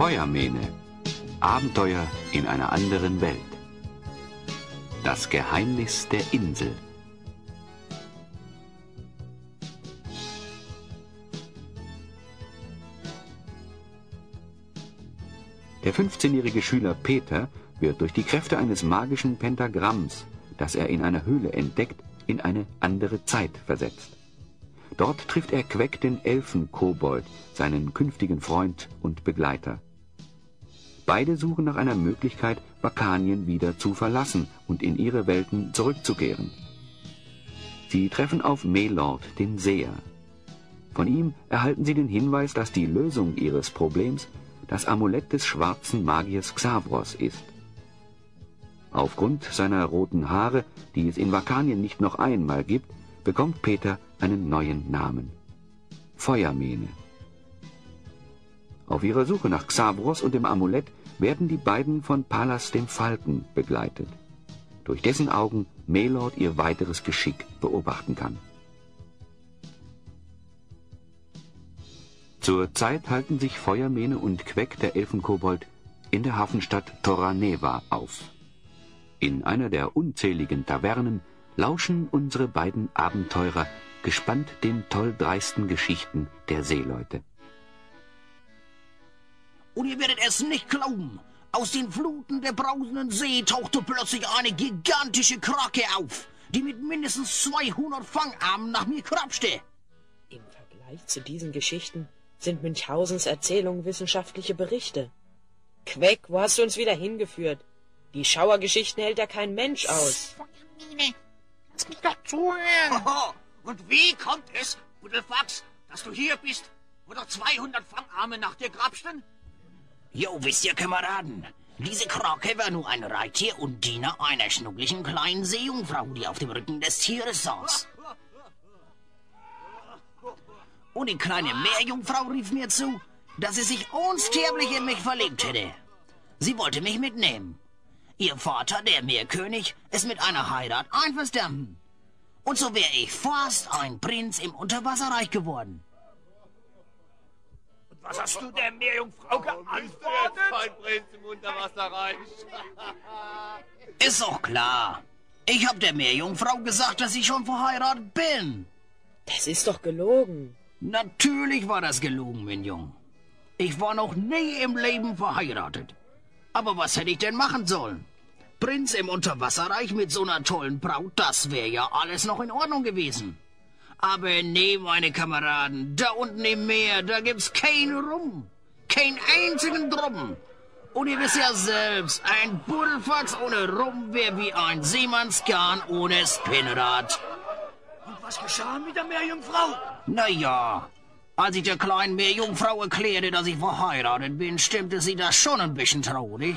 Feuermähne. Abenteuer in einer anderen Welt. Das Geheimnis der Insel. Der 15-jährige Schüler Peter wird durch die Kräfte eines magischen Pentagramms, das er in einer Höhle entdeckt, in eine andere Zeit versetzt. Dort trifft er Queck, den Elfenkobold, seinen künftigen Freund und Begleiter. Beide suchen nach einer Möglichkeit, Vakanien wieder zu verlassen und in ihre Welten zurückzukehren. Sie treffen auf Melord, den Seher. Von ihm erhalten sie den Hinweis, dass die Lösung ihres Problems das Amulett des schwarzen Magiers Xavros ist. Aufgrund seiner roten Haare, die es in Vakanien nicht noch einmal gibt, bekommt Peter einen neuen Namen: Feuermähne. Auf ihrer Suche nach Xavros und dem Amulett werden die beiden von Palas dem Falken begleitet, durch dessen Augen Melord ihr weiteres Geschick beobachten kann. Zur Zeit halten sich Feuermähne und Queck, der Elfenkobold, in der Hafenstadt Torra-Neva auf. In einer der unzähligen Tavernen lauschen unsere beiden Abenteurer gespannt den tolldreisten Geschichten der Seeleute. Und ihr werdet es nicht glauben, aus den Fluten der brausenden See tauchte plötzlich eine gigantische Krake auf, die mit mindestens 200 Fangarmen nach mir krapschte. Im Vergleich zu diesen Geschichten sind Münchhausens Erzählungen wissenschaftliche Berichte. Queck, wo hast du uns wieder hingeführt? Die Schauergeschichten hält ja kein Mensch aus. Mine, lass mich doch zuhören. Oho, und wie kommt es, Buddelfax, dass du hier bist, wo doch 200 Fangarme nach dir grapschten? Jo, wisst ihr, Kameraden, diese Krake war nur ein Reittier und Diener einer schnucklichen kleinen Seejungfrau, die auf dem Rücken des Tieres saß. Und die kleine Meerjungfrau rief mir zu, dass sie sich unsterblich in mich verliebt hätte. Sie wollte mich mitnehmen. Ihr Vater, der Meerkönig, ist mit einer Heirat einverstanden. Und so wäre ich fast ein Prinz im Unterwasserreich geworden. Und was hast du der Meerjungfrau geantwortet? Kein Prinz im Unterwasserreich. Ist doch klar. Ich hab der Meerjungfrau gesagt, dass ich schon verheiratet bin. Das ist doch gelogen. Natürlich war das gelogen, mein Jung. Ich war noch nie im Leben verheiratet. Aber was hätte ich denn machen sollen? Prinz im Unterwasserreich mit so einer tollen Braut, das wäre ja alles noch in Ordnung gewesen. Aber nee, meine Kameraden, da unten im Meer, da gibt's keinen Rum. Keinen einzigen Drum. Und ihr wisst ja selbst, ein Buddelfax ohne Rum wäre wie ein Seemannsgarn ohne Spinnrad. Und was geschah mit der Meerjungfrau? Naja, als ich der kleinen Meerjungfrau erklärte, dass ich verheiratet bin, stimmte sie das schon ein bisschen traurig.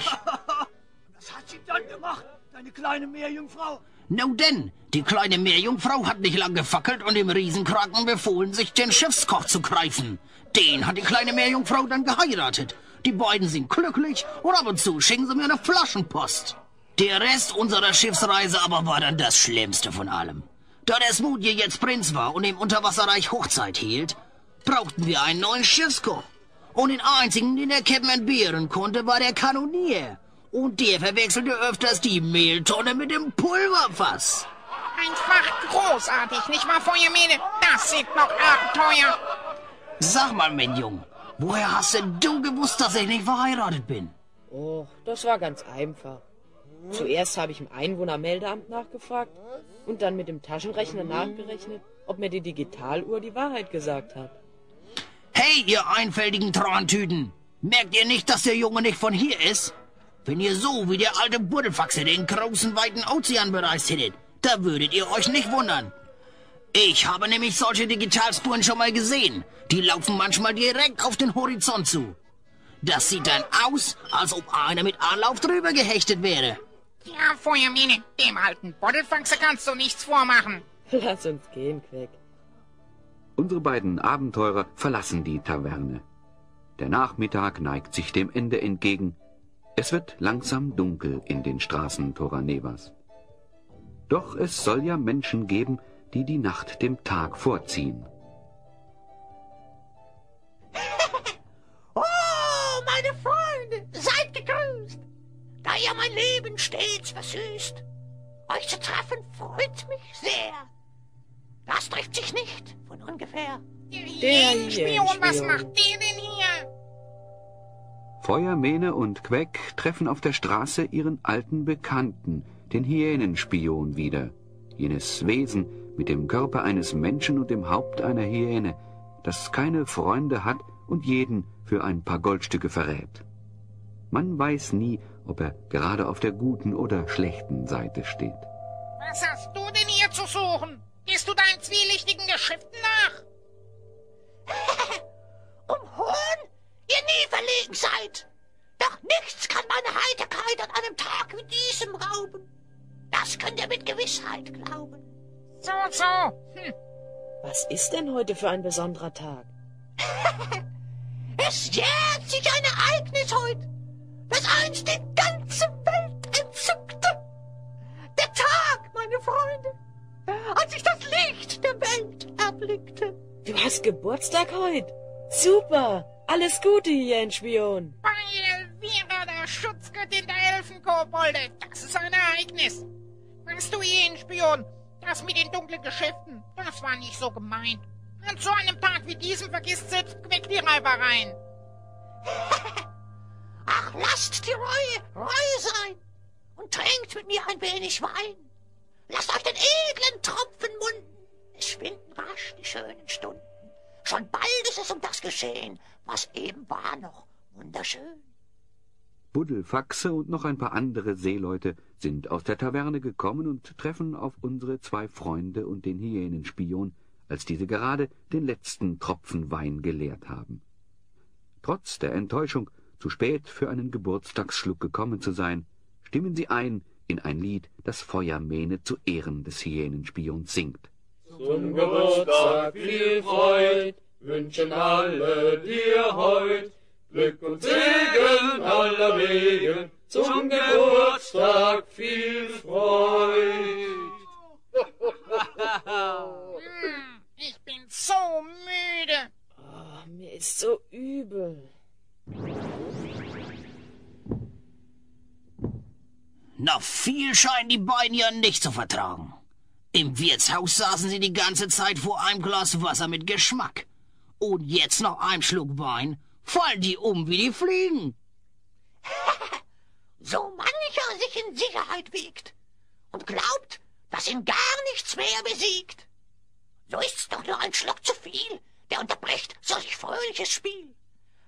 Was hat sie dann gemacht, deine kleine Meerjungfrau? Nun denn, die kleine Meerjungfrau hat nicht lang gefackelt und dem Riesenkraken befohlen, sich den Schiffskoch zu greifen. Den hat die kleine Meerjungfrau dann geheiratet. Die beiden sind glücklich und ab und zu schicken sie mir eine Flaschenpost. Der Rest unserer Schiffsreise aber war dann das Schlimmste von allem. Da der Smoothie jetzt Prinz war und im Unterwasserreich Hochzeit hielt, brauchten wir einen neuen Schiffskoch. Und den einzigen, den der Captain entbehren konnte, war der Kanonier. Und der verwechselte öfters die Mehltonne mit dem Pulverfass. Einfach großartig, nicht wahr, Feuermähne? Das sind noch Abenteuer. Sag mal, mein Jung, woher hast denn du gewusst, dass ich nicht verheiratet bin? Oh, das war ganz einfach. Zuerst habe ich im Einwohnermeldeamt nachgefragt und dann mit dem Taschenrechner nachgerechnet, ob mir die Digitaluhr die Wahrheit gesagt hat. Hey, ihr einfältigen Trantüten! Merkt ihr nicht, dass der Junge nicht von hier ist? Wenn ihr so wie der alte Buddelfaxe den großen, weiten Ozean bereist hättet, da würdet ihr euch nicht wundern. Ich habe nämlich solche Digitalspuren schon mal gesehen. Die laufen manchmal direkt auf den Horizont zu. Das sieht dann aus, als ob einer mit Anlauf drüber gehechtet wäre. Ja, Feuermähne, dem alten Buddelfaxe kannst du nichts vormachen. Lass uns gehen, Queck. Unsere beiden Abenteurer verlassen die Taverne. Der Nachmittag neigt sich dem Ende entgegen. Es wird langsam dunkel in den Straßen Torra-Nevas. Doch es soll ja Menschen geben, die die Nacht dem Tag vorziehen. Oh, meine Freunde! ihr mein Leben stets versüßt. Euch zu treffen freut mich sehr. Das trifft sich nicht von ungefähr. Der Hyänenspion, was macht der denn hier? Feuermähne und Queck treffen auf der Straße ihren alten Bekannten, den Hyänenspion, wieder. Jenes Wesen mit dem Körper eines Menschen und dem Haupt einer Hyäne, das keine Freunde hat und jeden für ein paar Goldstücke verrät. Man weiß nie, ob er gerade auf der guten oder schlechten Seite steht. Was hast du denn hier zu suchen? Gehst du deinen zwielichtigen Geschäften nach? Um Hohn, ihr nie verlegen seid. Doch nichts kann meine Heiterkeit an einem Tag wie diesem rauben. Das könnt ihr mit Gewissheit glauben. So. Was ist denn heute für ein besonderer Tag? Es jährt sich ein Ereignis heut, das einst die ganze Welt entzückte. Der Tag, meine Freunde, als ich das Licht der Welt erblickte. Du hast Geburtstag heute? Super! Alles Gute, Hyänenspion! Bei Elvira, der Schutzgöttin der Elfenkobolde. Das ist ein Ereignis. Weißt du, Hyänenspion, das mit den dunklen Geschäften, das war nicht so gemeint. An so einem Tag wie diesem vergisst selbst Queck die Reibereien. Ach, lasst die Reue sein und trinkt mit mir ein wenig Wein. Lasst euch den edlen Tropfen munden. Es schwinden rasch die schönen Stunden. Schon bald ist es um das geschehen, was eben war noch wunderschön. Buddelfaxe und noch ein paar andere Seeleute sind aus der Taverne gekommen und treffen auf unsere zwei Freunde und den Hyänenspion, als diese gerade den letzten Tropfen Wein geleert haben. Trotz der Enttäuschung, zu spät für einen Geburtstagsschluck gekommen zu sein, stimmen sie ein in ein Lied, das Feuermähne zu Ehren des Hyänenspions singt. Zum Geburtstag viel Freud wünschen alle dir heut, Glück und Segen aller Wegen, zum Geburtstag viel Freud. Ich bin so müde. Oh, mir ist so übel. Na, viel scheinen die beiden ja nicht zu vertragen. Im Wirtshaus saßen sie die ganze Zeit vor einem Glas Wasser mit Geschmack. Und jetzt noch einem Schluck Wein fallen die um wie die Fliegen. So mancher sich in Sicherheit wiegt und glaubt, dass ihn gar nichts mehr besiegt. So ist's doch nur ein Schluck zu viel, der unterbricht solch fröhliches Spiel.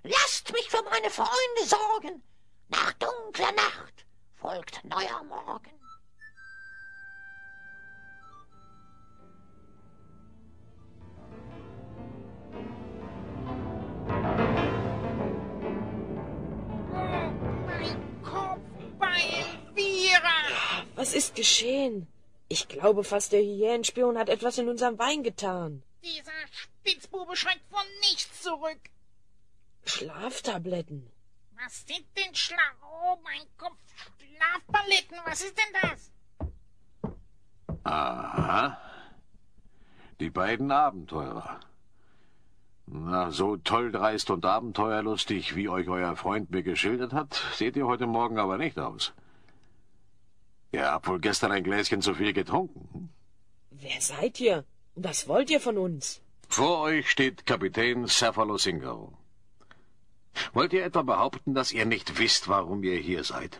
Lasst mich für meine Freunde sorgen. Nach dunkler Nacht folgt neuer Morgen. Mein Kopf bei Elvira. Was ist geschehen? Ich glaube fast, der Hyänenspion hat etwas in unserem Wein getan. Dieser Spitzbube schreckt von nichts zurück. Schlaftabletten. Was sind denn Oh, mein Kopf. Schlafpaletten, was ist denn das? Aha. Die beiden Abenteurer. Na, so toll dreist und abenteuerlustig, wie euch euer Freund mir geschildert hat, seht ihr heute Morgen aber nicht aus. Ihr habt wohl gestern ein Gläschen zu viel getrunken. Wer seid ihr? Und was wollt ihr von uns? Vor euch steht Kapitän Cephalosingaro. Wollt ihr etwa behaupten, dass ihr nicht wisst, warum ihr hier seid?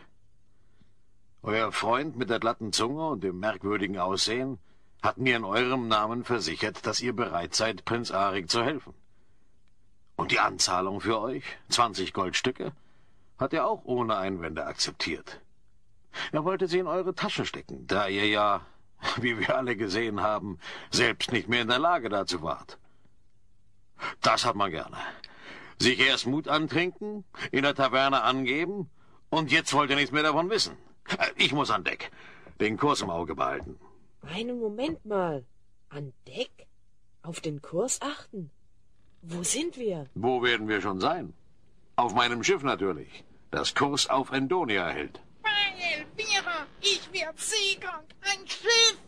Euer Freund mit der glatten Zunge und dem merkwürdigen Aussehen hat mir in eurem Namen versichert, dass ihr bereit seid, Prinz Arik zu helfen. Und die Anzahlung für euch, 20 Goldstücke, hat er auch ohne Einwände akzeptiert. Er wollte sie in eure Tasche stecken, da ihr ja, wie wir alle gesehen haben, selbst nicht mehr in der Lage dazu wart. Das hat man gerne. Sich erst Mut antrinken, in der Taverne angeben, und jetzt wollt ihr nichts mehr davon wissen. Ich muss an Deck, den Kurs im Auge behalten. Einen Moment mal. An Deck? Auf den Kurs achten? Wo sind wir? Wo werden wir schon sein? Auf meinem Schiff natürlich, das Kurs auf Endonia hält. Bei Elvira, ich werd seekrank. Ein Schiff.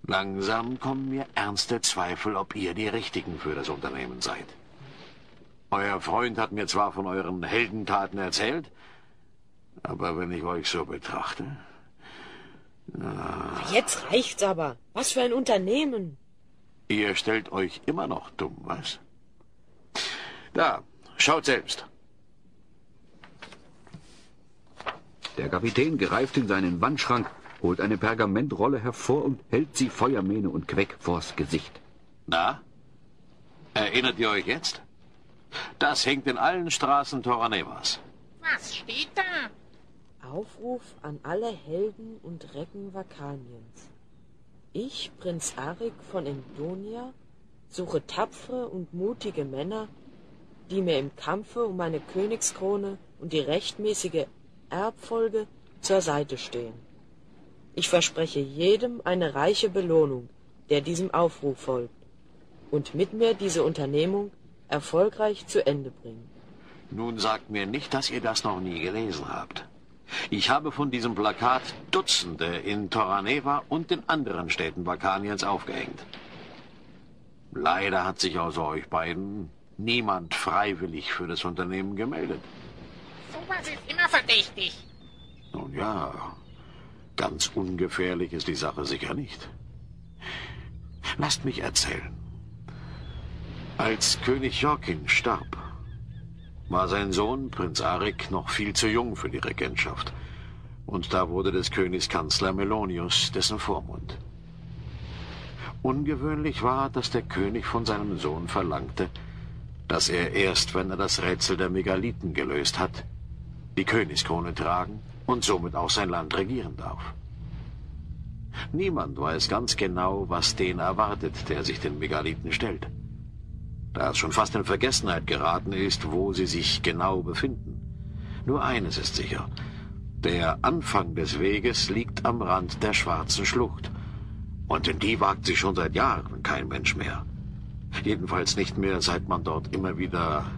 Langsam kommen mir ernste Zweifel, ob ihr die Richtigen für das Unternehmen seid. Euer Freund hat mir zwar von euren Heldentaten erzählt, Aber wenn ich euch so betrachte... Jetzt reicht's aber. Was für ein Unternehmen. Ihr stellt euch immer noch dumm, was? Da, schaut selbst. Der Kapitän greift in seinen Wandschrank, holt eine Pergamentrolle hervor und hält sie Feuermähne und Queck vors Gesicht. Na? Erinnert ihr euch jetzt? Das hängt in allen Straßen Toranevas. Was steht da? Aufruf an alle Helden und Recken Vakaniens. Ich, Prinz Arik von Endonia, suche tapfere und mutige Männer, die mir im Kampfe um meine Königskrone und die rechtmäßige Erbfolge zur Seite stehen. Ich verspreche jedem eine reiche Belohnung, der diesem Aufruf folgt, und mit mir diese Unternehmung erfolgreich zu Ende bringen. Nun sagt mir nicht, dass ihr das noch nie gelesen habt. Ich habe von diesem Plakat Dutzende in Toraneva und in anderen Städten Vakaniens aufgehängt. Leider hat sich außer euch beiden niemand freiwillig für das Unternehmen gemeldet. Sowas ist immer verdächtig. Nun ja, ganz ungefährlich ist die Sache sicher nicht. Lasst mich erzählen. Als König Jorkin starb, war sein Sohn, Prinz Arik, noch viel zu jung für die Regentschaft. Und da wurde des Königs Kanzler Melonius dessen Vormund. Ungewöhnlich war, dass der König von seinem Sohn verlangte, dass er erst, wenn er das Rätsel der Megalithen gelöst hat, die Königskrone tragen und somit auch sein Land regieren darf. Niemand weiß ganz genau, was den erwartet, der sich den Megalithen stellt. Da es schon fast in Vergessenheit geraten ist, wo sie sich genau befinden. Nur eines ist sicher. Der Anfang des Weges liegt am Rand der Schwarzen Schlucht. Und in die wagt sich schon seit Jahren kein Mensch mehr. Jedenfalls nicht mehr, seit man dort immer wieder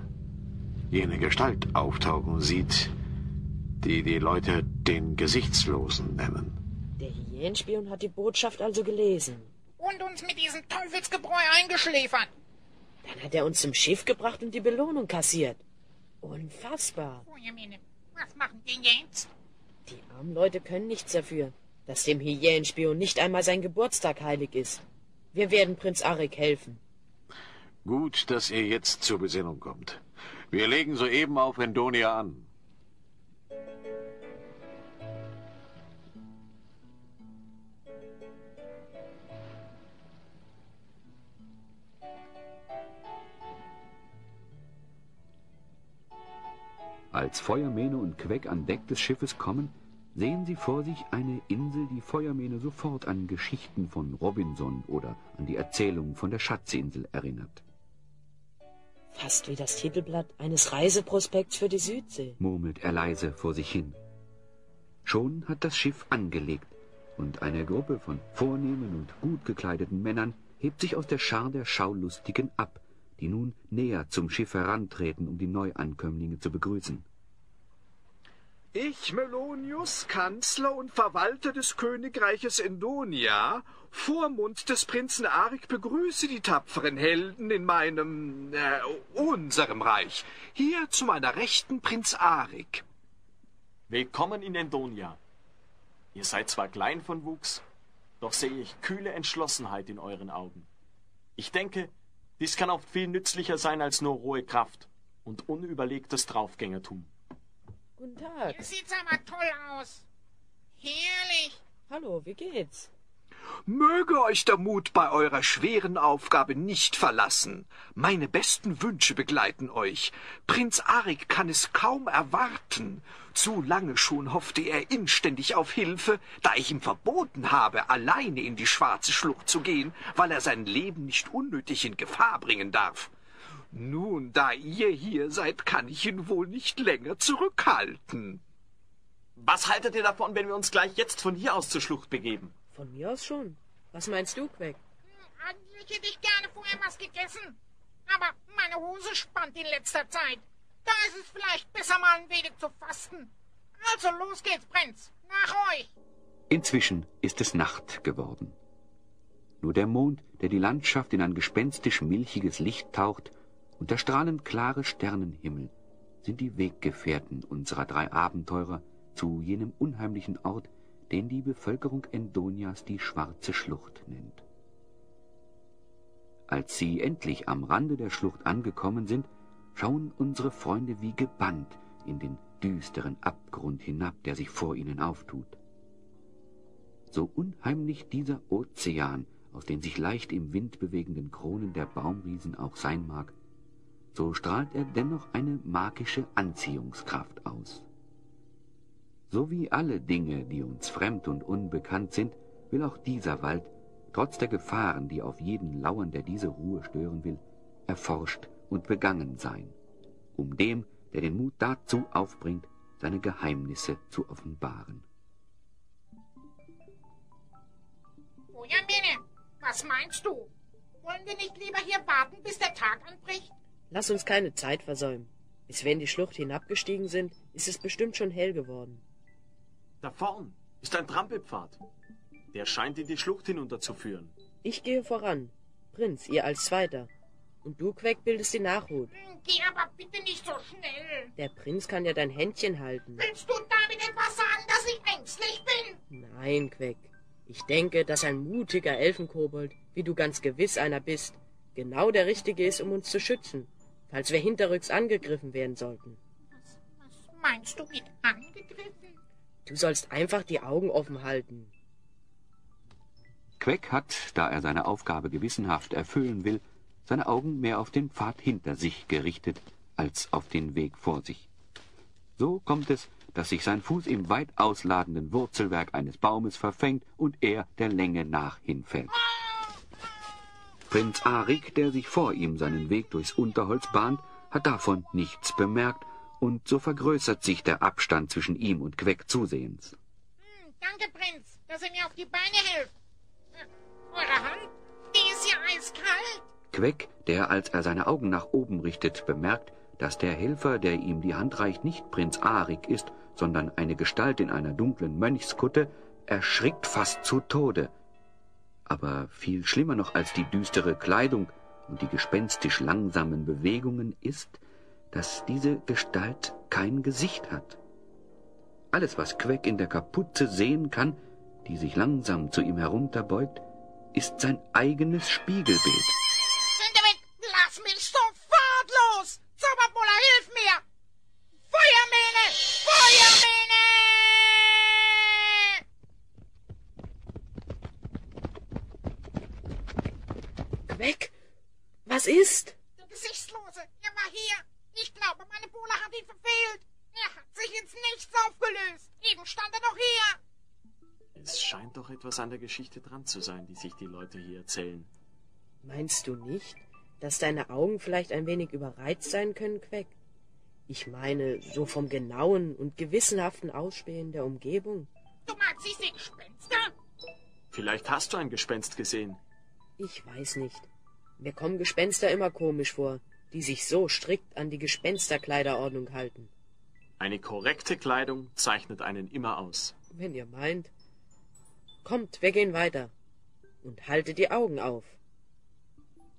jene Gestalt auftauchen sieht, die die Leute den Gesichtslosen nennen. Der Hyänenspion hat die Botschaft also gelesen. Und uns mit diesem Teufelsgebräu eingeschläfert. Dann hat er uns zum Schiff gebracht und die Belohnung kassiert. Unfassbar. Feuermähne, was machen wir jetzt? Die armen Leute können nichts dafür, dass dem Hyänenspion nicht einmal sein Geburtstag heilig ist. Wir werden Prinz Arik helfen. Gut, dass ihr jetzt zur Besinnung kommt. Wir legen soeben auf Endonia an. Als Feuermähne und Queck an Deck des Schiffes kommen, sehen sie vor sich eine Insel, die Feuermähne sofort an Geschichten von Robinson oder an die Erzählung von der Schatzinsel erinnert. Fast wie das Titelblatt eines Reiseprospekts für die Südsee, murmelt er leise vor sich hin. Schon hat das Schiff angelegt und eine Gruppe von vornehmen und gut gekleideten Männern hebt sich aus der Schar der Schaulustigen ab, die nun näher zum Schiff herantreten, um die Neuankömmlinge zu begrüßen. Ich, Melonius, Kanzler und Verwalter des Königreiches Endonia, Vormund des Prinzen Arik, begrüße die tapferen Helden in unserem Reich. Hier zu meiner Rechten Prinz Arik. Willkommen in Endonia. Ihr seid zwar klein von Wuchs, doch sehe ich kühle Entschlossenheit in euren Augen. Ich denke, dies kann oft viel nützlicher sein als nur rohe Kraft und unüberlegtes Draufgängertum. Guten Tag. Ihr sieht aber toll aus. Herrlich. Hallo, wie geht's? Möge euch der Mut bei eurer schweren Aufgabe nicht verlassen. Meine besten Wünsche begleiten euch. Prinz Arik kann es kaum erwarten. Zu lange schon hoffte er inständig auf Hilfe, da ich ihm verboten habe, alleine in die Schwarze Schlucht zu gehen, weil er sein Leben nicht unnötig in Gefahr bringen darf. Nun, da ihr hier seid, kann ich ihn wohl nicht länger zurückhalten. Was haltet ihr davon, wenn wir uns gleich jetzt von hier aus zur Schlucht begeben? Von mir aus schon. Was meinst du, Queck? Eigentlich hätte ich gerne vorher was gegessen. Aber meine Hose spannt in letzter Zeit. Da ist es vielleicht besser, mal ein wenig zu fasten. Also los geht's, Prinz. Nach euch. Inzwischen ist es Nacht geworden. Nur der Mond, der die Landschaft in ein gespenstisch milchiges Licht taucht, und der strahlend klare Sternenhimmel sind die Weggefährten unserer drei Abenteurer zu jenem unheimlichen Ort, den die Bevölkerung Endonias die Schwarze Schlucht nennt. Als sie endlich am Rande der Schlucht angekommen sind, schauen unsere Freunde wie gebannt in den düsteren Abgrund hinab, der sich vor ihnen auftut. So unheimlich dieser Ozean aus den sich leicht im Wind bewegenden Kronen der Baumriesen auch sein mag, so strahlt er dennoch eine magische Anziehungskraft aus. So wie alle Dinge, die uns fremd und unbekannt sind, will auch dieser Wald, trotz der Gefahren, die auf jeden lauern, der diese Ruhe stören will, erforscht und begangen sein, um dem, der den Mut dazu aufbringt, seine Geheimnisse zu offenbaren. Feuermänner, was meinst du? Wollen wir nicht lieber hier warten, bis der Tag anbricht? Lass uns keine Zeit versäumen. Bis wir in die Schlucht hinabgestiegen sind, ist es bestimmt schon hell geworden. Da vorn ist ein Trampelpfad. Der scheint in die Schlucht hinunterzuführen. Ich gehe voran. Prinz, ihr als Zweiter. Und du, Queck, bildest die Nachhut. Geh aber bitte nicht so schnell. Der Prinz kann ja dein Händchen halten. Willst du damit etwas sagen, dass ich ängstlich bin? Nein, Queck. Ich denke, dass ein mutiger Elfenkobold, wie du ganz gewiss einer bist, genau der Richtige ist, um uns zu schützen, falls wir hinterrücks angegriffen werden sollten. Was meinst du mit angegriffen? Du sollst einfach die Augen offen halten. Queck hat, da er seine Aufgabe gewissenhaft erfüllen will, seine Augen mehr auf den Pfad hinter sich gerichtet, als auf den Weg vor sich. So kommt es, dass sich sein Fuß im weit ausladenden Wurzelwerk eines Baumes verfängt und er der Länge nach hinfällt. Prinz Arik, der sich vor ihm seinen Weg durchs Unterholz bahnt, hat davon nichts bemerkt, und so vergrößert sich der Abstand zwischen ihm und Queck zusehends. Danke, Prinz, dass ihr mir auf die Beine hilft. Eure Hand, die ist ja eiskalt. Queck, der, als er seine Augen nach oben richtet, bemerkt, dass der Helfer, der ihm die Hand reicht, nicht Prinz Arik ist, sondern eine Gestalt in einer dunklen Mönchskutte, erschrickt fast zu Tode. Aber viel schlimmer noch als die düstere Kleidung und die gespenstisch langsamen Bewegungen ist, dass diese Gestalt kein Gesicht hat. Alles, was Queck in der Kapuze sehen kann, die sich langsam zu ihm herunterbeugt, ist sein eigenes Spiegelbild. Hinterwind, lass mich sofort los! Zauberbuller, hilf mir! Feuermähne! Feuermähne! Queck, was ist? Der Gesichtslose, er war hier. Ich glaube, meine Bohle hat ihn verfehlt. Er hat sich ins Nichts aufgelöst. Eben stand er noch hier. Es scheint doch etwas an der Geschichte dran zu sein, die sich die Leute hier erzählen. Meinst du nicht, dass deine Augen vielleicht ein wenig überreizt sein können, Queck? Ich meine, so vom genauen und gewissenhaften Ausspähen der Umgebung. Du meinst, ich sehe Gespenster? Vielleicht hast du ein Gespenst gesehen. Ich weiß nicht. Mir kommen Gespenster immer komisch vor, die sich so strikt an die Gespensterkleiderordnung halten. Eine korrekte Kleidung zeichnet einen immer aus. Wenn ihr meint. Kommt, wir gehen weiter. Und haltet die Augen auf.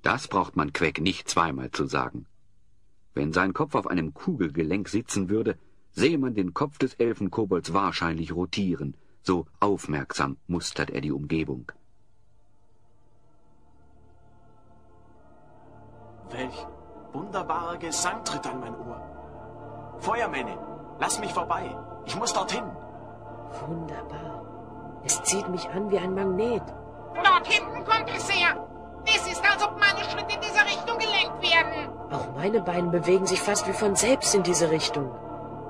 Das braucht man Queck nicht zweimal zu sagen. Wenn sein Kopf auf einem Kugelgelenk sitzen würde, sehe man den Kopf des Elfenkobolds wahrscheinlich rotieren. So aufmerksam mustert er die Umgebung. Welch wunderbarer Gesang tritt an mein Ohr. Feuermänner, lass mich vorbei. Ich muss dorthin. Wunderbar. Es zieht mich an wie ein Magnet. Dort hinten kommt es her. Es ist, als ob meine Schritte in diese Richtung gelenkt werden. Auch meine Beine bewegen sich fast wie von selbst in diese Richtung.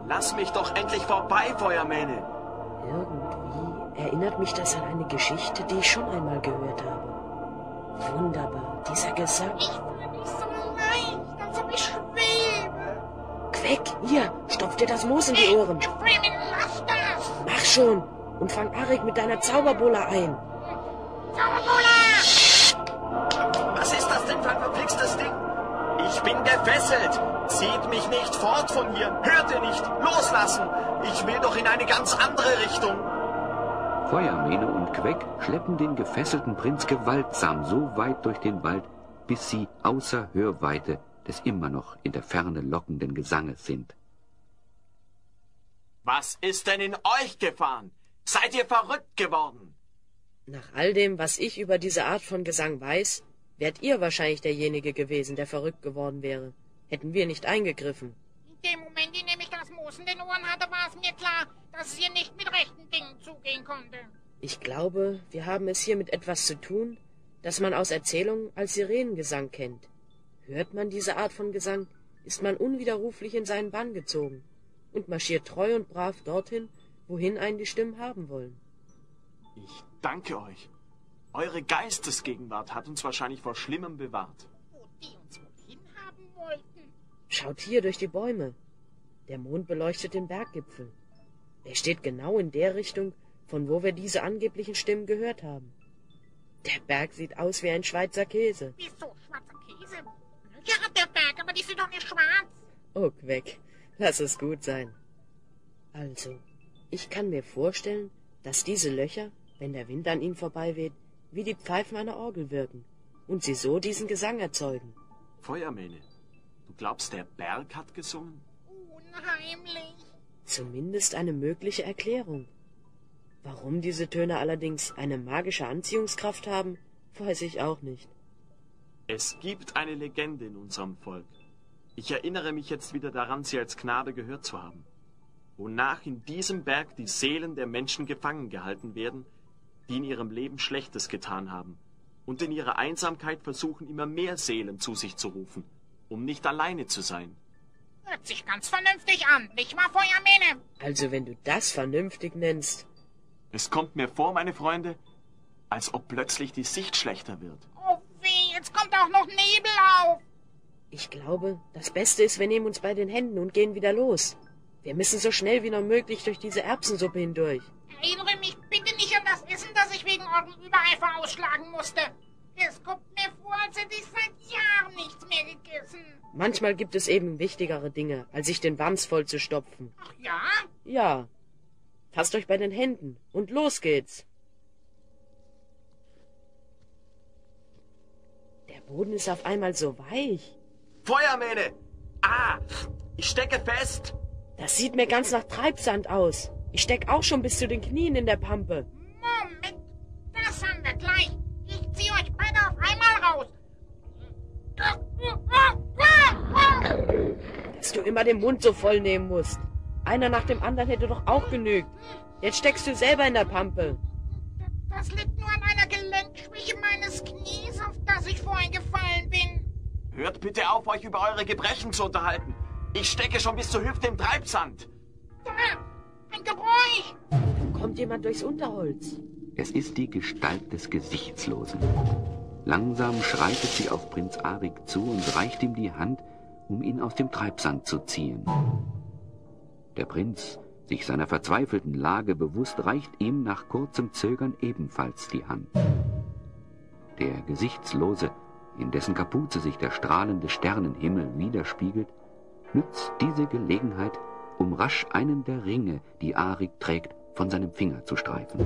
Lass mich doch endlich vorbei, Feuermänner. Irgendwie erinnert mich das an eine Geschichte, die ich schon einmal gehört habe. Wunderbar, dieser Gesang. Ich fühle mich so leicht, als ob ich schwebe. Queck, hier, stopf dir das Moos in die Ohren. Freeman, lass das! Mach schon und fang Arik mit deiner Zauberbulla ein. Zauberbulla! Was ist das denn für ein verflixtes Ding? Ich bin gefesselt. Zieht mich nicht fort von hier. Hört ihr nicht? Loslassen. Ich will doch in eine ganz andere Richtung. Feuermähne und Queck schleppen den gefesselten Prinz gewaltsam so weit durch den Wald, bis sie außer Hörweite des immer noch in der Ferne lockenden Gesanges sind. Was ist denn in euch gefahren? Seid ihr verrückt geworden? Nach all dem, was ich über diese Art von Gesang weiß, wärt ihr wahrscheinlich derjenige gewesen, der verrückt geworden wäre. Hätten wir nicht eingegriffen. In dem Moment, in dem ich das Moos in den Ohren hatte, war es mir klar, dass es hier nicht mit rechten Dingen zugehen konnte. Ich glaube, wir haben es hier mit etwas zu tun, das man aus Erzählungen als Sirenengesang kennt. Hört man diese Art von Gesang, ist man unwiderruflich in seinen Bann gezogen und marschiert treu und brav dorthin, wohin einen die Stimmen haben wollen. Ich danke euch. Eure Geistesgegenwart hat uns wahrscheinlich vor Schlimmem bewahrt. Wo die uns wohl hinhaben wollten. Schaut hier durch die Bäume. Der Mond beleuchtet den Berggipfel. Er steht genau in der Richtung, von wo wir diese angeblichen Stimmen gehört haben. Der Berg sieht aus wie ein Schweizer Käse. Wieso schwarzer Käse? Löcher hat der Berg, aber die sind doch nicht schwarz. Oh, Queck, lass es gut sein. Also, ich kann mir vorstellen, dass diese Löcher, wenn der Wind an ihnen vorbeiweht, wie die Pfeifen einer Orgel wirken und sie so diesen Gesang erzeugen. Feuermähne, du glaubst, der Berg hat gesungen? Unheimlich. Zumindest eine mögliche Erklärung. Warum diese Töne allerdings eine magische Anziehungskraft haben, weiß ich auch nicht. Es gibt eine Legende in unserem Volk. Ich erinnere mich jetzt wieder daran, sie als Knabe gehört zu haben. Wonach in diesem Berg die Seelen der Menschen gefangen gehalten werden, die in ihrem Leben Schlechtes getan haben und in ihrer Einsamkeit versuchen, immer mehr Seelen zu sich zu rufen, um nicht alleine zu sein. Hört sich ganz vernünftig an, nicht wahr, Feuermähne? Also wenn du das vernünftig nennst. Es kommt mir vor, meine Freunde, als ob plötzlich die Sicht schlechter wird. Oh weh, jetzt kommt auch noch Nebel auf. Ich glaube, das Beste ist, wir nehmen uns bei den Händen und gehen wieder los. Wir müssen so schnell wie noch möglich durch diese Erbsensuppe hindurch. Erinnere mich bitte nicht an das Essen, das ich wegen eurem Übereifer ausschlagen musste. Es kommt mir vor, als hätte ich seit Jahren nichts mehr gegessen. Manchmal gibt es eben wichtigere Dinge, als sich den Wams voll zu stopfen. Ach ja? Ja. Fasst euch bei den Händen und los geht's. Der Boden ist auf einmal so weich. Feuermähne! Ah, ich stecke fest! Das sieht mir ganz nach Treibsand aus. Ich steck auch schon bis zu den Knien in der Pampe. Moment, das haben wir gleich. Ich zieh euch beide auf einmal raus. Dass du immer den Mund so voll nehmen musst. Einer nach dem anderen hätte doch auch genügt. Jetzt steckst du selber in der Pampe. Das liegt nur an einer Gelenkschwäche meines Knies, auf das ich vorhin gefallen bin. Hört bitte auf, euch über eure Gebrechen zu unterhalten. Ich stecke schon bis zur Hüfte im Treibsand. Da, ein Geräusch. Kommt jemand durchs Unterholz. Es ist die Gestalt des Gesichtslosen. Langsam schreitet sie auf Prinz Arik zu und reicht ihm die Hand, um ihn aus dem Treibsand zu ziehen. Der Prinz, sich seiner verzweifelten Lage bewusst, reicht ihm nach kurzem Zögern ebenfalls die Hand. Der Gesichtslose, in dessen Kapuze sich der strahlende Sternenhimmel widerspiegelt, nützt diese Gelegenheit, um rasch einen der Ringe, die Arik trägt, von seinem Finger zu streifen.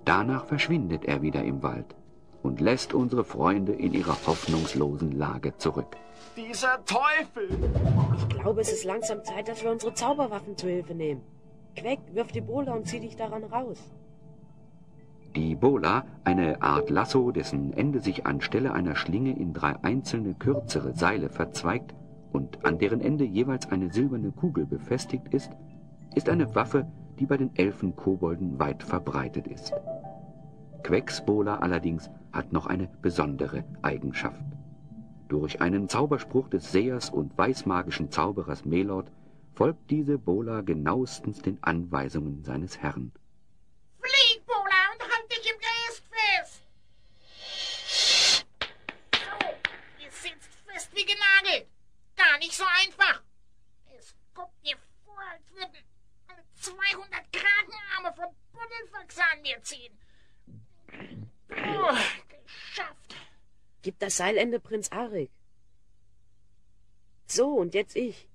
Danach verschwindet er wieder im Wald und lässt unsere Freunde in ihrer hoffnungslosen Lage zurück. Dieser Teufel! Ich glaube, es ist langsam Zeit, dass wir unsere Zauberwaffen zu Hilfe nehmen. Queck, wirf die Bola und zieh dich daran raus. Die Bola, eine Art Lasso, dessen Ende sich anstelle einer Schlinge in 3 einzelne kürzere Seile verzweigt und an deren Ende jeweils eine silberne Kugel befestigt ist eine Waffe, die bei den Elfenkobolden weit verbreitet ist. Quecks Bola allerdings hat noch eine besondere Eigenschaft. Durch einen Zauberspruch des Sehers und weißmagischen Zauberers Melord folgt diese Bola genauestens den Anweisungen seines Herrn. Flieg, Bola, und halt dich im Geäst fest! So, ihr sitzt fest wie genagelt. Gar nicht so einfach. Es kommt mir vor, als würden 200 Kragenarme von Buddelfax an mir ziehen. Oh, geschafft. Gib das Seilende Prinz Arik. So, und jetzt ich.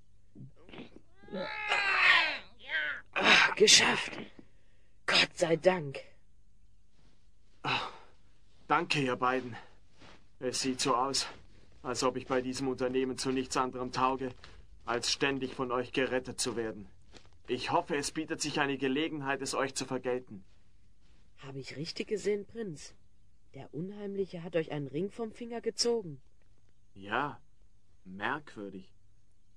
Geschafft. Gott sei Dank. Danke, ihr beiden. Es sieht so aus, als ob ich bei diesem Unternehmen zu nichts anderem tauge, als ständig von euch gerettet zu werden. Ich hoffe, es bietet sich eine Gelegenheit, es euch zu vergelten. Habe ich richtig gesehen, Prinz? Der Unheimliche hat euch einen Ring vom Finger gezogen. Ja, merkwürdig.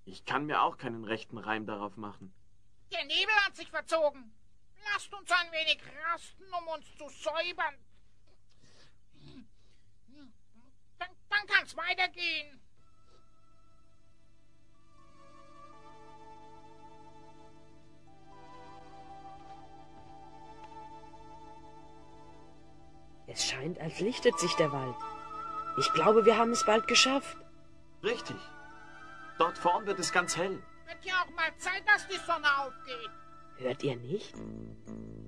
Ich kann mir auch keinen rechten Reim darauf machen. Der Nebel hat sich verzogen. Lasst uns ein wenig rasten, um uns zu säubern. Dann kann's weitergehen. Es scheint, als lichtet sich der Wald. Ich glaube, wir haben es bald geschafft. Richtig. Dort vorn wird es ganz hell. Wird ja auch mal Zeit, dass die Sonne aufgeht. Hört ihr nicht?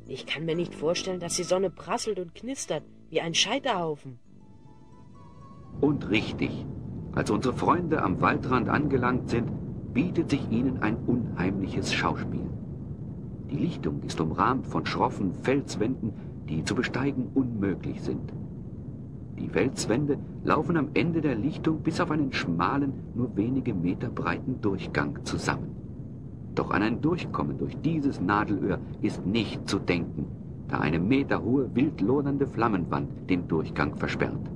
Ich kann mir nicht vorstellen, dass die Sonne prasselt und knistert, wie ein Scheiterhaufen. Und richtig. Als unsere Freunde am Waldrand angelangt sind, bietet sich ihnen ein unheimliches Schauspiel. Die Lichtung ist umrahmt von schroffen Felswänden, die zu besteigen unmöglich sind. Die Felswände laufen am Ende der Lichtung bis auf einen schmalen, nur wenige Meter breiten Durchgang zusammen. Doch an ein Durchkommen durch dieses Nadelöhr ist nicht zu denken, da eine meterhohe, wild lodernde Flammenwand den Durchgang versperrt.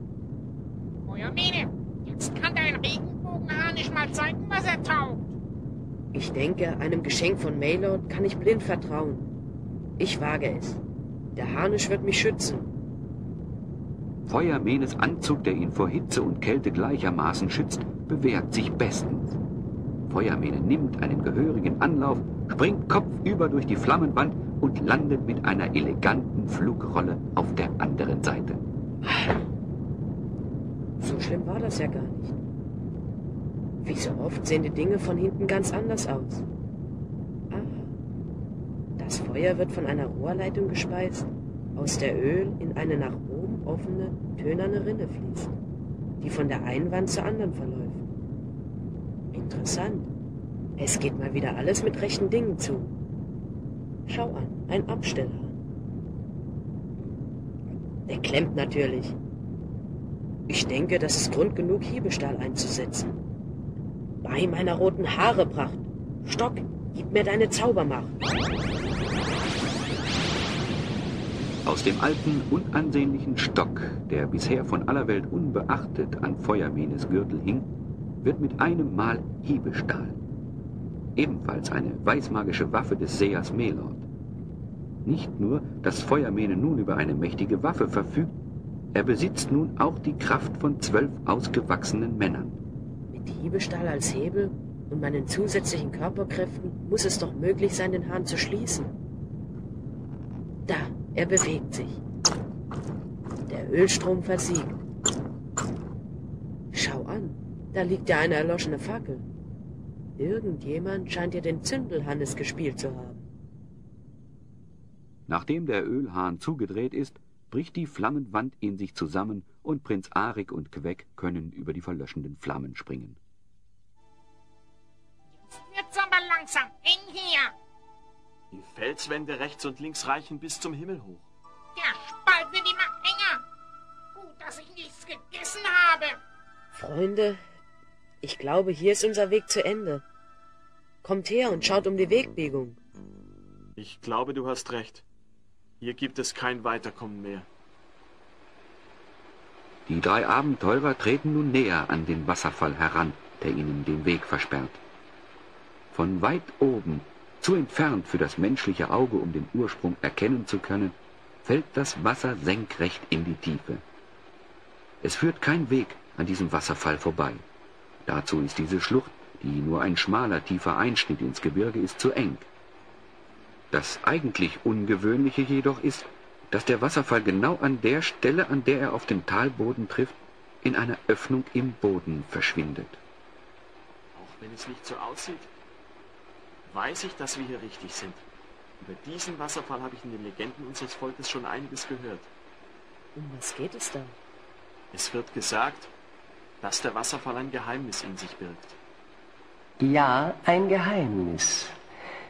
Feuermine, jetzt kann dein Regenbogenharnisch mal zeigen, was er taugt. Ich denke, einem Geschenk von Maylord kann ich blind vertrauen. Ich wage es. Der Harnisch wird mich schützen. Feuermenes Anzug, der ihn vor Hitze und Kälte gleichermaßen schützt, bewährt sich bestens. Feuermene nimmt einen gehörigen Anlauf, springt kopfüber durch die Flammenwand und landet mit einer eleganten Flugrolle auf der anderen Seite. So schlimm war das ja gar nicht. Wie so oft sehen die Dinge von hinten ganz anders aus. Das Feuer wird von einer Rohrleitung gespeist, aus der Öl in eine nach oben offene, tönerne Rinne fließt, die von der einen Wand zur anderen verläuft. Interessant. Es geht mal wieder alles mit rechten Dingen zu. Schau an, ein Abstellhahn. Der klemmt natürlich. Ich denke, das ist Grund genug, Hiebestahl einzusetzen. Bei meiner roten Haarepracht. Stock, gib mir deine Zaubermacht. Aus dem alten, unansehnlichen Stock, der bisher von aller Welt unbeachtet an Feuermenes Gürtel hing, wird mit einem Mal Hiebestahl. Ebenfalls eine weißmagische Waffe des Sehers Maylord. Nicht nur, dass Feuermene nun über eine mächtige Waffe verfügt, er besitzt nun auch die Kraft von 12 ausgewachsenen Männern. Mit Hiebestahl als Hebel und meinen zusätzlichen Körperkräften muss es doch möglich sein, den Hahn zu schließen. Da, er bewegt sich. Der Ölstrom versiegt. Schau an, da liegt ja eine erloschene Fackel. Irgendjemand scheint ja den Zündelhannes gespielt zu haben. Nachdem der Ölhahn zugedreht ist, bricht die Flammenwand in sich zusammen und Prinz Arik und Queck können über die verlöschenden Flammen springen. Jetzt wird's aber langsam eng hier. Die Felswände rechts und links reichen bis zum Himmel hoch. Der Spalt wird immer enger. Gut, dass ich nichts gegessen habe. Freunde, ich glaube, hier ist unser Weg zu Ende. Kommt her und schaut um die Wegbiegung. Ich glaube, du hast recht. Hier gibt es kein Weiterkommen mehr. Die 3 Abenteurer treten nun näher an den Wasserfall heran, der ihnen den Weg versperrt. Von weit oben, zu entfernt für das menschliche Auge, um den Ursprung erkennen zu können, fällt das Wasser senkrecht in die Tiefe. Es führt kein Weg an diesem Wasserfall vorbei. Dazu ist diese Schlucht, die nur ein schmaler, tiefer Einschnitt ins Gebirge ist, zu eng. Das eigentlich Ungewöhnliche jedoch ist, dass der Wasserfall genau an der Stelle, an der er auf den Talboden trifft, in einer Öffnung im Boden verschwindet. Auch wenn es nicht so aussieht, weiß ich, dass wir hier richtig sind. Über diesen Wasserfall habe ich in den Legenden unseres Volkes schon einiges gehört. Um was geht es da? Es wird gesagt, dass der Wasserfall ein Geheimnis in sich birgt. Ja, ein Geheimnis,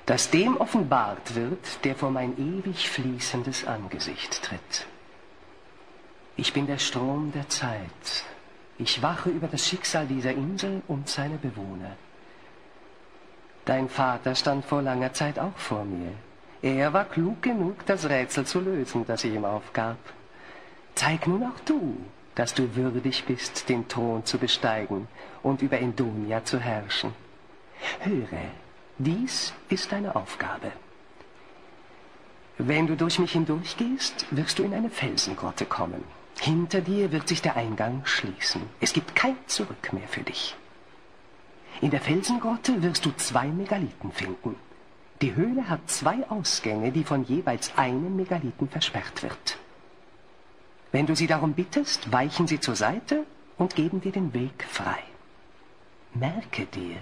das dem offenbart wird, der vor mein ewig fließendes Angesicht tritt. Ich bin der Strom der Zeit. Ich wache über das Schicksal dieser Insel und seine Bewohner. Dein Vater stand vor langer Zeit auch vor mir. Er war klug genug, das Rätsel zu lösen, das ich ihm aufgab. Zeig nun auch du, dass du würdig bist, den Thron zu besteigen und über Endonia zu herrschen. Höre, dies ist deine Aufgabe. Wenn du durch mich hindurchgehst, wirst du in eine Felsengrotte kommen. Hinter dir wird sich der Eingang schließen. Es gibt kein Zurück mehr für dich. In der Felsengrotte wirst du 2 Megalithen finden. Die Höhle hat 2 Ausgänge, die von jeweils einem Megalithen versperrt wird. Wenn du sie darum bittest, weichen sie zur Seite und geben dir den Weg frei. Merke dir,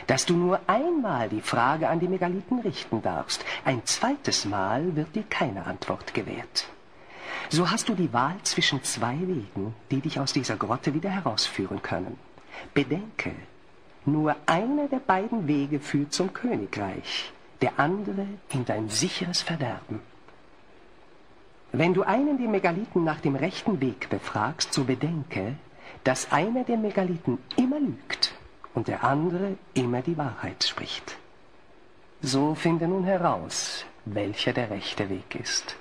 dass du nur einmal die Frage an die Megalithen richten darfst. Ein zweites Mal wird dir keine Antwort gewährt. So hast du die Wahl zwischen 2 Wegen, die dich aus dieser Grotte wieder herausführen können. Bedenke, nur einer der beiden Wege führt zum Königreich, der andere in dein sicheres Verderben. Wenn du einen der Megalithen nach dem rechten Weg befragst, so bedenke, dass einer der Megalithen immer lügt und der andere immer die Wahrheit spricht. So finde nun heraus, welcher der rechte Weg ist.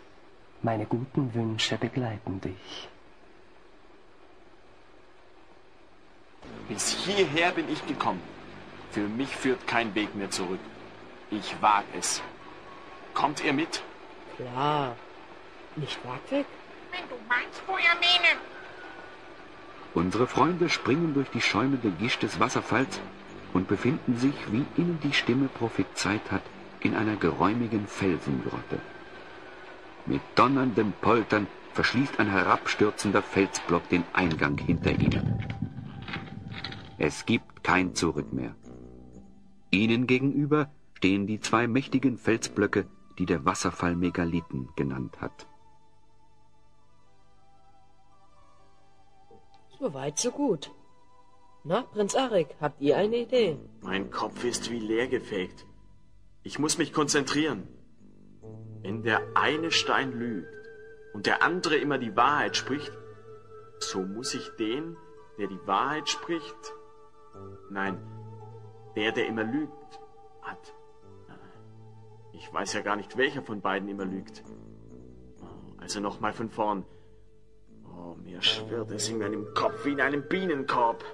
Meine guten Wünsche begleiten dich. Bis hierher bin ich gekommen. Für mich führt kein Weg mehr zurück. Ich wage es. Kommt ihr mit? Klar. Nicht weit? Wenn du meinst, Feuermähne. Unsere Freunde springen durch die schäumende Gischt des Wasserfalls und befinden sich, wie ihnen die Stimme prophezeit hat, in einer geräumigen Felsengrotte. Mit donnerndem Poltern verschließt ein herabstürzender Felsblock den Eingang hinter ihnen. Es gibt kein Zurück mehr. Ihnen gegenüber stehen die 2 mächtigen Felsblöcke, die der Wasserfall Megalithen genannt hat. So weit, so gut. Na, Prinz Arik, habt ihr eine Idee? Mein Kopf ist wie leergefegt. Ich muss mich konzentrieren. Wenn der eine Stein lügt und der andere immer die Wahrheit spricht, so muss ich den, der die Wahrheit spricht, nein, der immer lügt, hat. Ich weiß ja gar nicht, welcher von beiden immer lügt. Also nochmal von vorn. Oh, mir schwirrt es in meinem Kopf wie in einem Bienenkorb.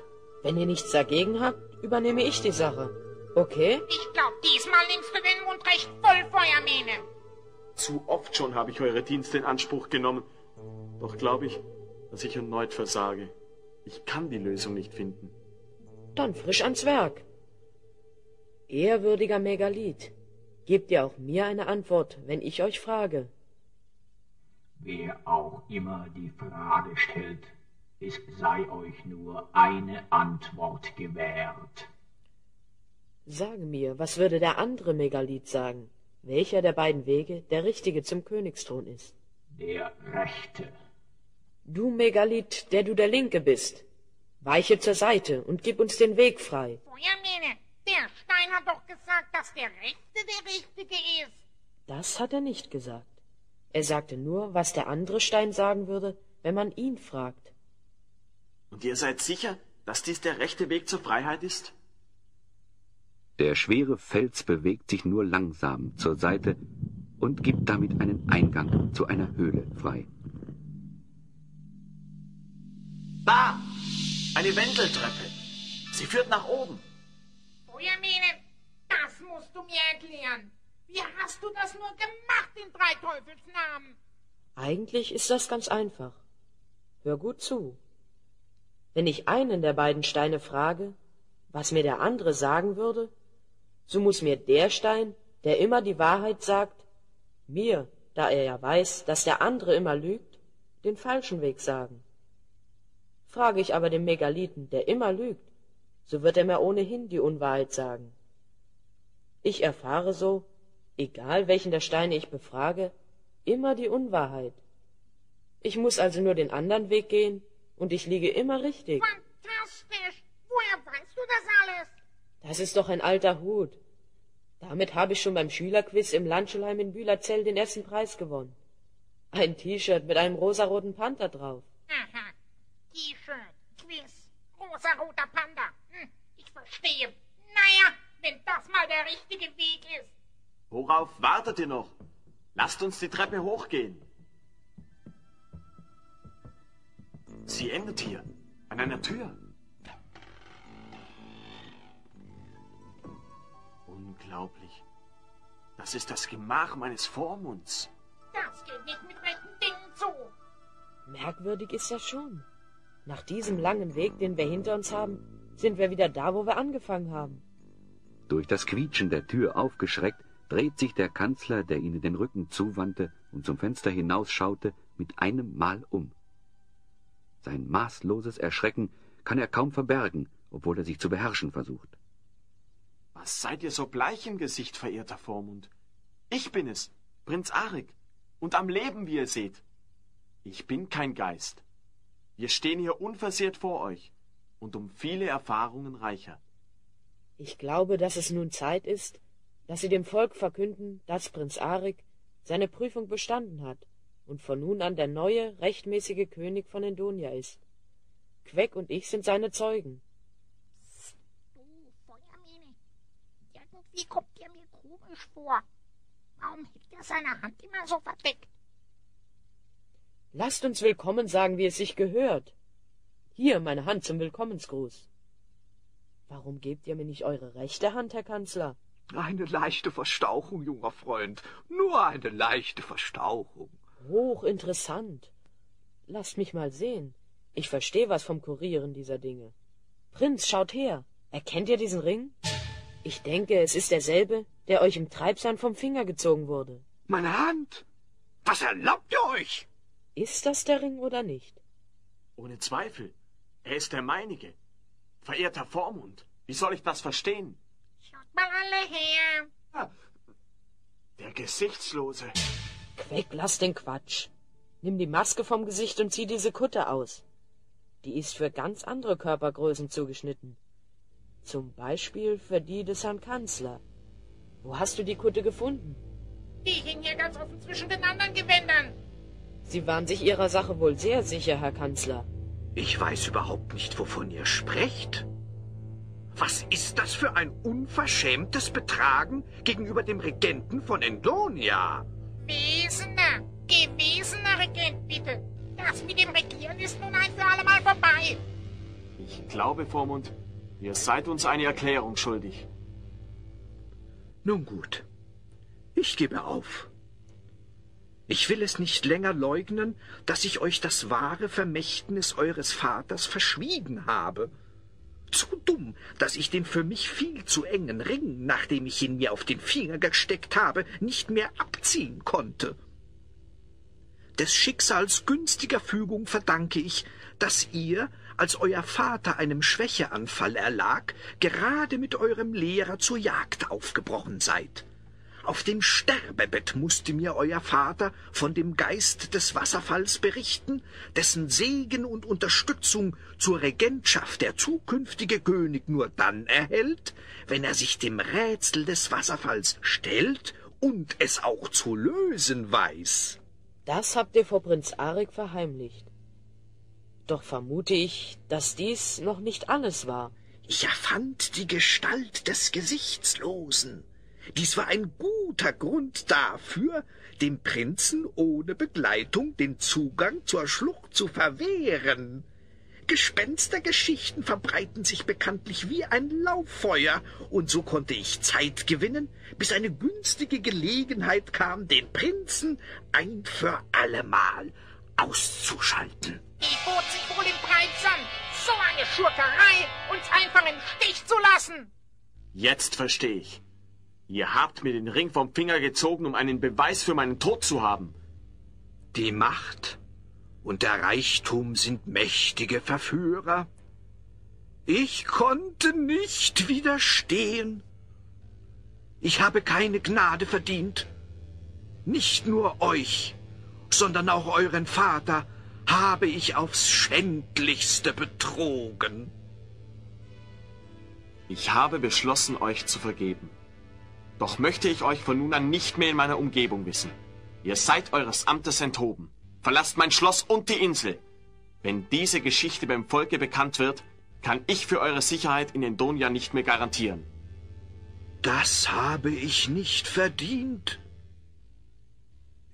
Wenn ihr nichts dagegen habt, übernehme ich die Sache. Okay? Ich glaub, diesmal nimmst du den Mund recht voll, Feuermähne. Zu oft schon habe ich eure Dienste in Anspruch genommen. Doch glaube ich, dass ich erneut versage. Ich kann die Lösung nicht finden. Dann frisch ans Werk. Ehrwürdiger Megalith, gebt ihr auch mir eine Antwort, wenn ich euch frage? Wer auch immer die Frage stellt, es sei euch nur eine Antwort gewährt. Sage mir, was würde der andere Megalith sagen? Welcher der beiden Wege der richtige zum Königsthron ist? Der rechte. Du Megalith, der du der Linke bist, weiche zur Seite und gib uns den Weg frei. Feuermähne, der Stein hat doch gesagt, dass der Rechte der Richtige ist. Das hat er nicht gesagt. Er sagte nur, was der andere Stein sagen würde, wenn man ihn fragt. Und ihr seid sicher, dass dies der rechte Weg zur Freiheit ist? Der schwere Fels bewegt sich nur langsam zur Seite und gibt damit einen Eingang zu einer Höhle frei. Da! Eine Wendeltreppe. Sie führt nach oben. Feuermähne, das musst du mir erklären. Wie hast du das nur gemacht in drei Teufels Namen? Eigentlich ist das ganz einfach. Hör gut zu. Wenn ich einen der beiden Steine frage, was mir der andere sagen würde, so muss mir der Stein, der immer die Wahrheit sagt, mir, da er ja weiß, dass der andere immer lügt, den falschen Weg sagen. Frage ich aber den Megalithen, der immer lügt, so wird er mir ohnehin die Unwahrheit sagen. Ich erfahre so, egal welchen der Steine ich befrage, immer die Unwahrheit. Ich muss also nur den anderen Weg gehen, und ich liege immer richtig. Fantastisch! Woher weißt du das alles? Das ist doch ein alter Hut. Damit habe ich schon beim Schülerquiz im Landschulheim in Bühlerzell den ersten Preis gewonnen. Ein T-Shirt mit einem rosaroten Panther drauf. Aha. T-Shirt, Quiz, rosaroter Panda. Ich verstehe. Naja, wenn das mal der richtige Weg ist. Worauf wartet ihr noch? Lasst uns die Treppe hochgehen. Sie endet hier, an einer Tür. Unglaublich. Das ist das Gemach meines Vormunds. Das geht nicht mit rechten Dingen zu. Merkwürdig ist das schon. Nach diesem langen Weg, den wir hinter uns haben, sind wir wieder da, wo wir angefangen haben. Durch das Quietschen der Tür aufgeschreckt, dreht sich der Kanzler, der ihnen den Rücken zuwandte und zum Fenster hinausschaute, mit einem Mal um. Sein maßloses Erschrecken kann er kaum verbergen, obwohl er sich zu beherrschen versucht. Was seid ihr so bleich im Gesicht, verehrter Vormund? Ich bin es, Prinz Arik, und am Leben, wie ihr seht. Ich bin kein Geist. Wir stehen hier unversehrt vor euch und um viele Erfahrungen reicher. Ich glaube, dass es nun Zeit ist, dass Sie dem Volk verkünden, dass Prinz Arik seine Prüfung bestanden hat und von nun an der neue, rechtmäßige König von Endonia ist. Queck und ich sind seine Zeugen. Psst, du Feuermähne, irgendwie kommt der mir komisch vor. Warum hält er seine Hand immer so verdeckt? Lasst uns willkommen sagen, wie es sich gehört. Hier meine Hand zum Willkommensgruß. Warum gebt ihr mir nicht eure rechte Hand, Herr Kanzler? Eine leichte Verstauchung, junger Freund. Nur eine leichte Verstauchung. Hochinteressant. Lasst mich mal sehen. Ich verstehe was vom Kurieren dieser Dinge. Prinz, schaut her. Erkennt ihr diesen Ring? Ich denke, es ist derselbe, der euch im Treibsand vom Finger gezogen wurde. Meine Hand? Was erlaubt ihr euch? Ist das der Ring oder nicht? Ohne Zweifel. Er ist der meinige. Verehrter Vormund, wie soll ich das verstehen? Schaut mal alle her. Der Gesichtslose. Queck, lass den Quatsch. Nimm die Maske vom Gesicht und zieh diese Kutte aus. Die ist für ganz andere Körpergrößen zugeschnitten. Zum Beispiel für die des Herrn Kanzler. Wo hast du die Kutte gefunden? Die hing hier ganz offen zwischen den anderen Gewändern. Sie waren sich Ihrer Sache wohl sehr sicher, Herr Kanzler. Ich weiß überhaupt nicht, wovon ihr sprecht. Was ist das für ein unverschämtes Betragen gegenüber dem Regenten von Endonia? Gewesener Regent, bitte. Das mit dem Regieren ist nun ein für allemal vorbei. Ich glaube, Vormund, ihr seid uns eine Erklärung schuldig. Nun gut, ich gebe auf. Ich will es nicht länger leugnen, dass ich euch das wahre Vermächtnis eures Vaters verschwiegen habe. Zu dumm, dass ich den für mich viel zu engen Ring, nachdem ich ihn mir auf den Finger gesteckt habe, nicht mehr abziehen konnte. Des Schicksals günstiger Fügung verdanke ich, dass ihr, als euer Vater einem Schwächeanfall erlag, gerade mit eurem Lehrer zur Jagd aufgebrochen seid. Auf dem Sterbebett musste mir euer Vater von dem Geist des Wasserfalls berichten, dessen Segen und Unterstützung zur Regentschaft der zukünftige König nur dann erhält, wenn er sich dem Rätsel des Wasserfalls stellt und es auch zu lösen weiß. Das habt ihr vor Prinz Arik verheimlicht. Doch vermute ich, dass dies noch nicht alles war. Ich erfand die Gestalt des Gesichtslosen. Dies war ein guter Grund dafür, dem Prinzen ohne Begleitung den Zugang zur Schlucht zu verwehren. Gespenstergeschichten verbreiten sich bekanntlich wie ein Lauffeuer, und so konnte ich Zeit gewinnen, bis eine günstige Gelegenheit kam, den Prinzen ein für allemal auszuschalten. Die bot sich wohl im Treibsand, so eine Schurkerei, uns einfach im Stich zu lassen. Jetzt verstehe ich. Ihr habt mir den Ring vom Finger gezogen, um einen Beweis für meinen Tod zu haben. Die Macht und der Reichtum sind mächtige Verführer. Ich konnte nicht widerstehen. Ich habe keine Gnade verdient. Nicht nur euch, sondern auch euren Vater habe ich aufs Schändlichste betrogen. Ich habe beschlossen, euch zu vergeben. Doch möchte ich euch von nun an nicht mehr in meiner Umgebung wissen. Ihr seid eures Amtes enthoben. Verlasst mein Schloss und die Insel. Wenn diese Geschichte beim Volke bekannt wird, kann ich für eure Sicherheit in Endonia nicht mehr garantieren. Das habe ich nicht verdient.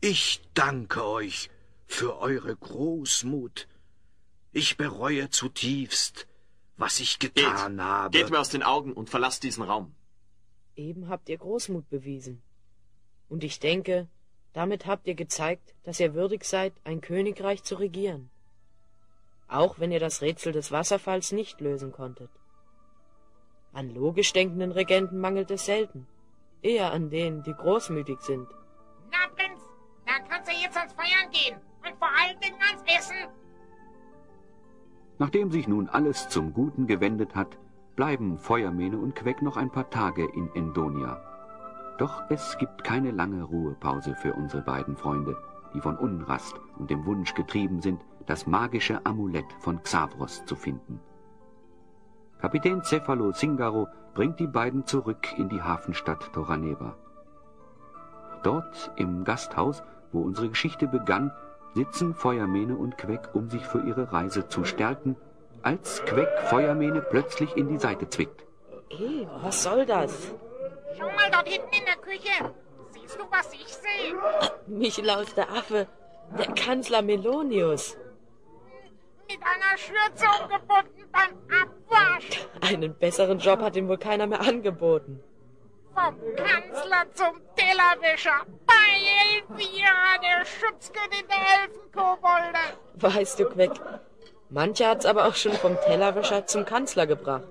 Ich danke euch für eure Großmut. Ich bereue zutiefst, was ich getan habe. Geht mir aus den Augen und verlasst diesen Raum. Eben habt ihr Großmut bewiesen. Und ich denke, damit habt ihr gezeigt, dass ihr würdig seid, ein Königreich zu regieren. Auch wenn ihr das Rätsel des Wasserfalls nicht lösen konntet. An logisch denkenden Regenten mangelt es selten. Eher an denen, die großmütig sind. Na, Prinz, dann kannst du jetzt ans Feiern gehen. Und vor allen Dingen ans Essen. Nachdem sich nun alles zum Guten gewendet hat, bleiben Feuermähne und Queck noch ein paar Tage in Endonia. Doch es gibt keine lange Ruhepause für unsere beiden Freunde, die von Unrast und dem Wunsch getrieben sind, das magische Amulett von Xavros zu finden. Kapitän Cephalosingaro bringt die beiden zurück in die Hafenstadt Toraneba. Dort im Gasthaus, wo unsere Geschichte begann, sitzen Feuermähne und Queck, um sich für ihre Reise zu stärken, als Queck Feuermähne plötzlich in die Seite zwickt. Hey, was soll das? Schau mal dort hinten in der Küche. Siehst du, was ich sehe? Michelaus, der Affe, der Kanzler Melonius. Mit einer Schürze umgebunden beim Abwasch. Einen besseren Job hat ihm wohl keiner mehr angeboten. Vom Kanzler zum Tellerwäscher. Bei Elvira, der Schutzgöttin der Elfenkobolde. Weißt du, Queck, mancher hat's aber auch schon vom Tellerwäscher zum Kanzler gebracht.